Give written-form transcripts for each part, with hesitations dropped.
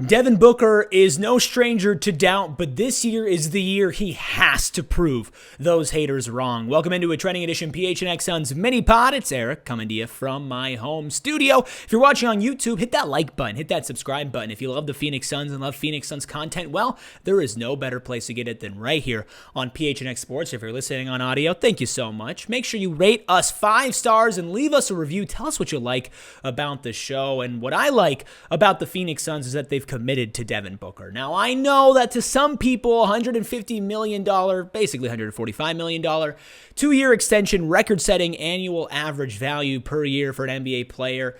Devin Booker is no stranger to doubt, but this year is the year he has to prove those haters wrong. Welcome into a trending edition PHNX Suns mini pod. It's Eric coming to you from my home studio. If you're watching on YouTube, hit that like button, hit that subscribe button. If you love the Phoenix Suns and love Phoenix Suns content, well, there is no better place to get it than right here on PHNX Sports. If you're listening on audio, thank you so much. Make sure you rate us 5 stars and leave us a review. Tell us what you like about the show. And what I like about the Phoenix Suns is that they've committed to Devin Booker. Now, I know that to some people, $150 million, basically $145 million, 2-year extension, record-setting annual average value per year for an NBA player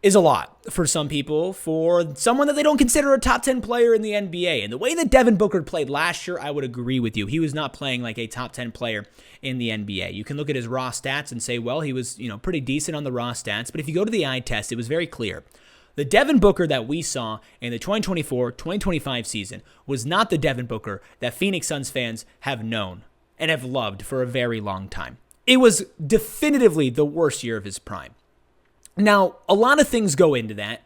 is a lot for some people, for someone that they don't consider a top 10 player in the NBA. And the way that Devin Booker played last year, I would agree with you. He was not playing like a top 10 player in the NBA. You can look at his raw stats and say, well, he was, pretty decent on the raw stats. But if you go to the eye test, it was very clear. The Devin Booker that we saw in the 2024-2025 season was not the Devin Booker that Phoenix Suns fans have known and have loved for a very long time. It was definitively the worst year of his prime. Now, a lot of things go into that.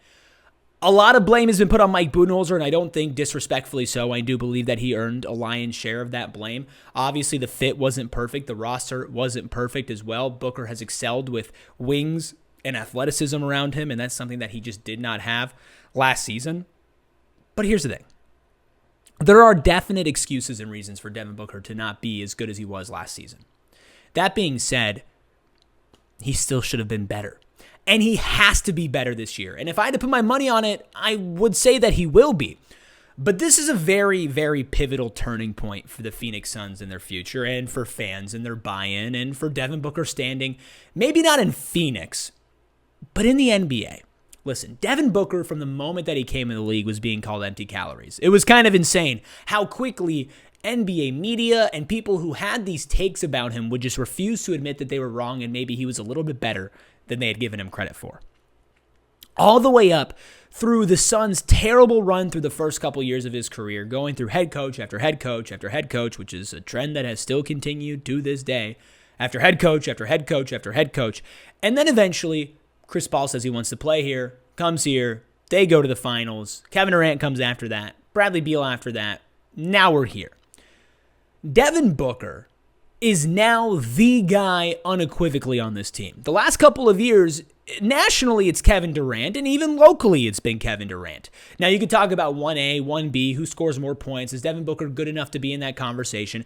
A lot of blame has been put on Mike Budenholzer, and I don't think disrespectfully so. I do believe that he earned a lion's share of that blame. Obviously, the fit wasn't perfect. The roster wasn't perfect as well. Booker has excelled with wings and athleticism around him, and that's something that he just did not have last season. But here's the thing. There are definite excuses and reasons for Devin Booker to not be as good as he was last season. That being said, he still should have been better. And he has to be better this year. And if I had to put my money on it, I would say that he will be. But this is a very, very pivotal turning point for the Phoenix Suns in their future, and for fans and their buy-in, and for Devin Booker standing, maybe not in Phoenix, but in the NBA. Listen, Devin Booker, from the moment that he came in the league, was being called empty calories. It was kind of insane how quickly NBA media and people who had these takes about him would just refuse to admit that they were wrong and maybe he was a little bit better than they had given him credit for. All the way up through the Suns' terrible run through the first couple years of his career, going through head coach after head coach after head coach, which is a trend that has still continued to this day, after head coach after head coach after head coach, and then eventually Chris Paul says he wants to play here, comes here, they go to the finals. Kevin Durant comes after that. Bradley Beal after that. Now we're here. Devin Booker is now the guy unequivocally on this team. The last couple of years, nationally, it's Kevin Durant, and even locally, it's been Kevin Durant. Now, you could talk about 1A, 1B, who scores more points. Is Devin Booker good enough to be in that conversation?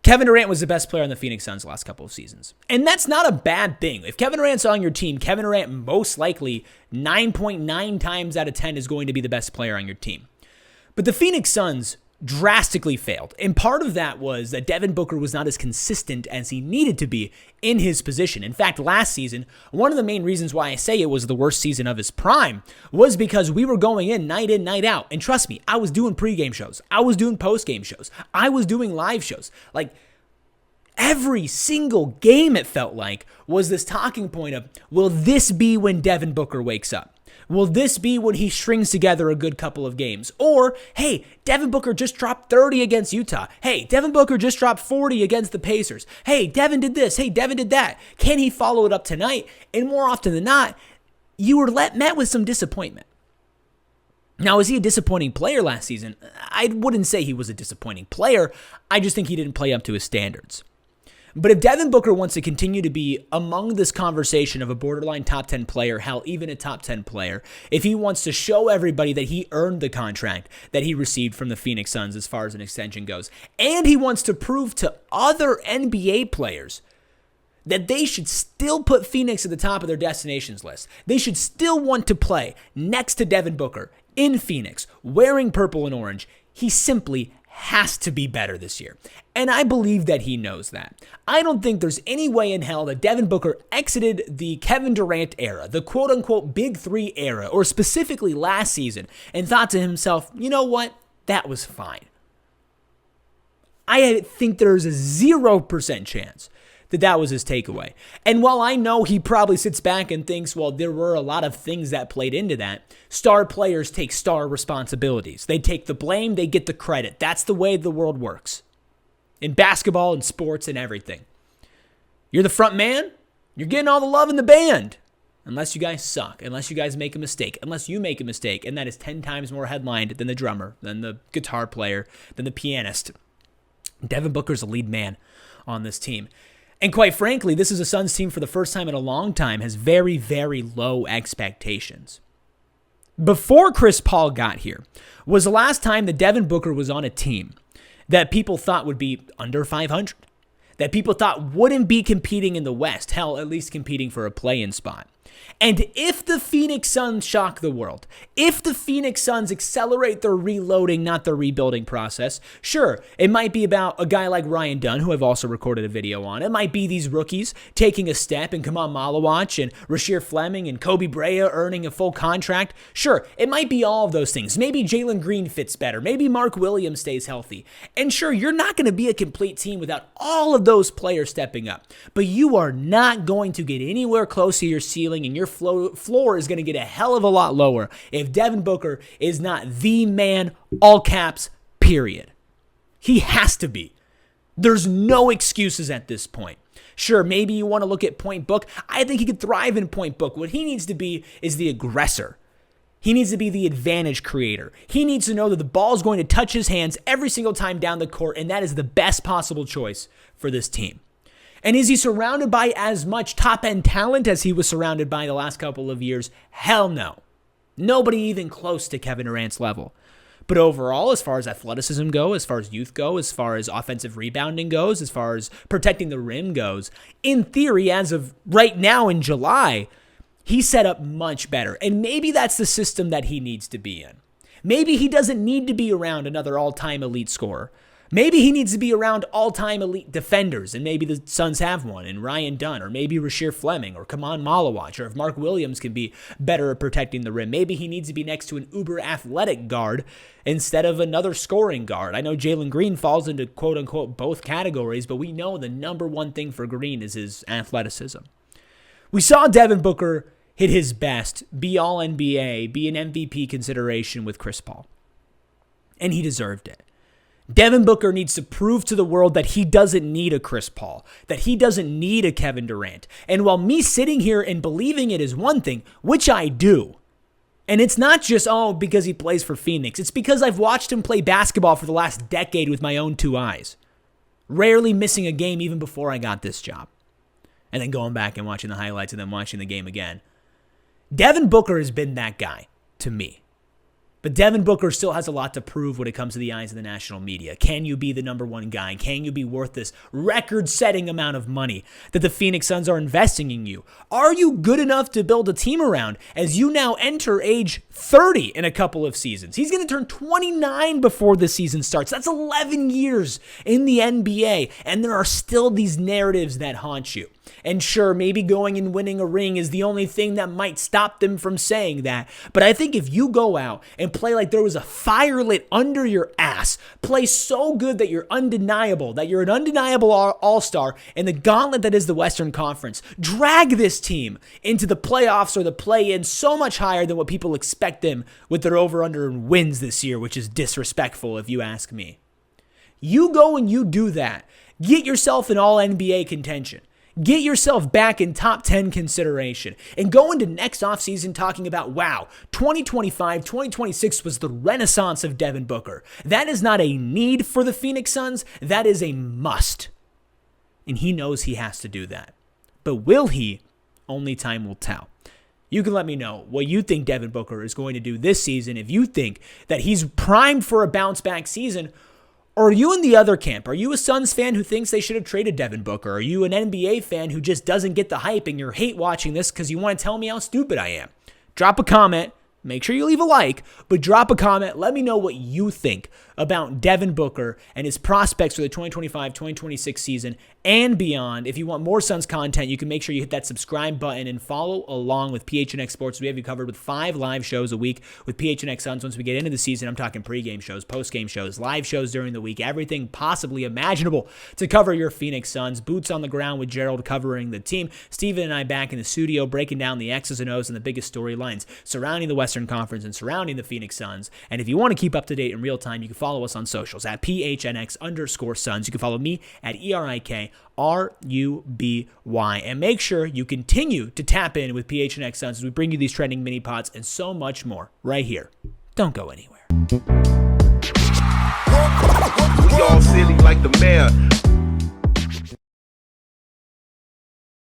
Kevin Durant was the best player on the Phoenix Suns the last couple of seasons. And that's not a bad thing. If Kevin Durant's on your team, Kevin Durant most likely 9.9 times out of 10 is going to be the best player on your team. But the Phoenix Suns drastically failed. And part of that was that Devin Booker was not as consistent as he needed to be in his position. In fact, last season, one of the main reasons why I say it was the worst season of his prime was because we were going in, night out. And trust me, I was doing pregame shows. I was doing postgame shows. I was doing live shows. Like, every single game, it felt like, was this talking point of, will this be when Devin Booker wakes up? Will this be when he strings together a good couple of games? Or, hey, Devin Booker just dropped 30 against Utah. Hey, Devin Booker just dropped 40 against the Pacers. Hey, Devin did this. Hey, Devin did that. Can he follow it up tonight? And more often than not, you were met with some disappointment. Now, is he a disappointing player last season? I wouldn't say he was a disappointing player. I just think he didn't play up to his standards. But if Devin Booker wants to continue to be among this conversation of a borderline top 10 player, hell, even a top 10 player, if he wants to show everybody that he earned the contract that he received from the Phoenix Suns as far as an extension goes, and he wants to prove to other NBA players that they should still put Phoenix at the top of their destinations list, they should still want to play next to Devin Booker in Phoenix, wearing purple and orange, he simply has to be better this year. And I believe that he knows that. I don't think there's any way in hell that Devin Booker exited the Kevin Durant era, the quote-unquote Big Three era, or specifically last season, and thought to himself, you know what? That was fine. I think there's a 0% chance that was his takeaway. And while I know he probably sits back and thinks, well, there were a lot of things that played into that, star players take star responsibilities. They take the blame, they get the credit. That's the way the world works. In basketball and sports and everything. You're the front man, you're getting all the love in the band. unless you guys suck, unless you guys make a mistake, unless you make a mistake, and that is 10 times more headlined than the drummer, than the guitar player, than the pianist. Devin Booker's a lead man on this team. And quite frankly, this is a Suns team for the first time in a long time has very, very low expectations. Before Chris Paul got here was the last time that Devin Booker was on a team that people thought would be under 500, that people thought wouldn't be competing in the West, hell, at least competing for a play-in spot. And if the Phoenix Suns shock the world, if the Phoenix Suns accelerate their reloading, not their rebuilding process, sure, it might be about a guy like Ryan Dunn, who I've also recorded a video on. It might be these rookies taking a step and Kaman Malawach and Rasheer Fleming and Kobe Brea earning a full contract. Sure, it might be all of those things. Maybe Jalen Green fits better. Maybe Mark Williams stays healthy. And sure, you're not going to be a complete team without all of those players stepping up. But you are not going to get anywhere close to your ceiling, and your floor is going to get a hell of a lot lower if Devin Booker is not the man, all caps, period. He has to be. There's no excuses at this point. Sure, maybe you want to look at point book. I think he could thrive in point book. What he needs to be is the aggressor. He needs to be the advantage creator. He needs to know that the ball is going to touch his hands every single time down the court, and that is the best possible choice for this team. And is he surrounded by as much top-end talent as he was surrounded by the last couple of years? Hell no. Nobody even close to Kevin Durant's level. But overall, as far as athleticism goes, as far as youth go, as far as offensive rebounding goes, as far as protecting the rim goes, in theory, as of right now in July, he's set up much better. And maybe that's the system that he needs to be in. Maybe he doesn't need to be around another all-time elite scorer. Maybe he needs to be around all-time elite defenders, and maybe the Suns have one, and Ryan Dunn, or maybe Rasheer Fleming, or Kaman Malawach, or if Mark Williams can be better at protecting the rim. Maybe he needs to be next to an uber-athletic guard instead of another scoring guard. I know Jalen Green falls into quote-unquote both categories, but we know the number one thing for Green is his athleticism. We saw Devin Booker hit his best, be All-NBA, be an MVP consideration with Chris Paul, and he deserved it. Devin Booker needs to prove to the world that he doesn't need a Chris Paul, that he doesn't need a Kevin Durant. And while me sitting here and believing it is one thing, which I do, and it's not just, because he plays for Phoenix. It's because I've watched him play basketball for the last decade with my own two eyes, rarely missing a game even before I got this job, and then going back and watching the highlights and then watching the game again. Devin Booker has been that guy to me. But Devin Booker still has a lot to prove when it comes to the eyes of the national media. Can you be the number one guy? Can you be worth this record-setting amount of money that the Phoenix Suns are investing in you? Are you good enough to build a team around as you now enter age 30 in a couple of seasons? He's going to turn 29 before the season starts. That's 11 years in the NBA, and there are still these narratives that haunt you. And sure, maybe going and winning a ring is the only thing that might stop them from saying that. But I think if you go out and play like there was a fire lit under your ass, play so good that you're undeniable, that you're an undeniable all-star in the gauntlet that is the Western Conference, drag this team into the playoffs or the play-in so much higher than what people expect them with their over-under wins this year, which is disrespectful if you ask me. You go and you do that. Get yourself in all-NBA contention. Get yourself back in top 10 consideration and go into next offseason talking about, wow, 2025, 2026 was the renaissance of Devin Booker. That is not a need for the Phoenix Suns. That is a must. And he knows he has to do that. But will he? Only time will tell. You can let me know what you think Devin Booker is going to do this season. If you think that he's primed for a bounce-back season, or are you in the other camp? Are you a Suns fan who thinks they should have traded Devin Booker? Are you an NBA fan who just doesn't get the hype and you're hate watching this because you want to tell me how stupid I am? Drop a comment. Make sure you leave a like, but drop a comment. Let me know what you think about Devin Booker and his prospects for the 2025-2026 season and beyond. If you want more Suns content, you can make sure you hit that subscribe button and follow along with PHNX Sports. We have you covered with 5 live shows a week with PHNX Suns. Once we get into the season, I'm talking pregame shows, postgame shows, live shows during the week, everything possibly imaginable to cover your Phoenix Suns. Boots on the ground with Gerald covering the team. Steven and I back in the studio breaking down the X's and O's and the biggest storylines surrounding the Western Conference and surrounding the Phoenix Suns. And if you want to keep up to date in real time, you can follow follow us on socials at PHNX_Suns. You can follow me at ERIKRUBY. And make sure you continue to tap in with PHNX Suns as we bring you these trending mini pods and so much more right here. Don't go anywhere. We all silly like the mayor.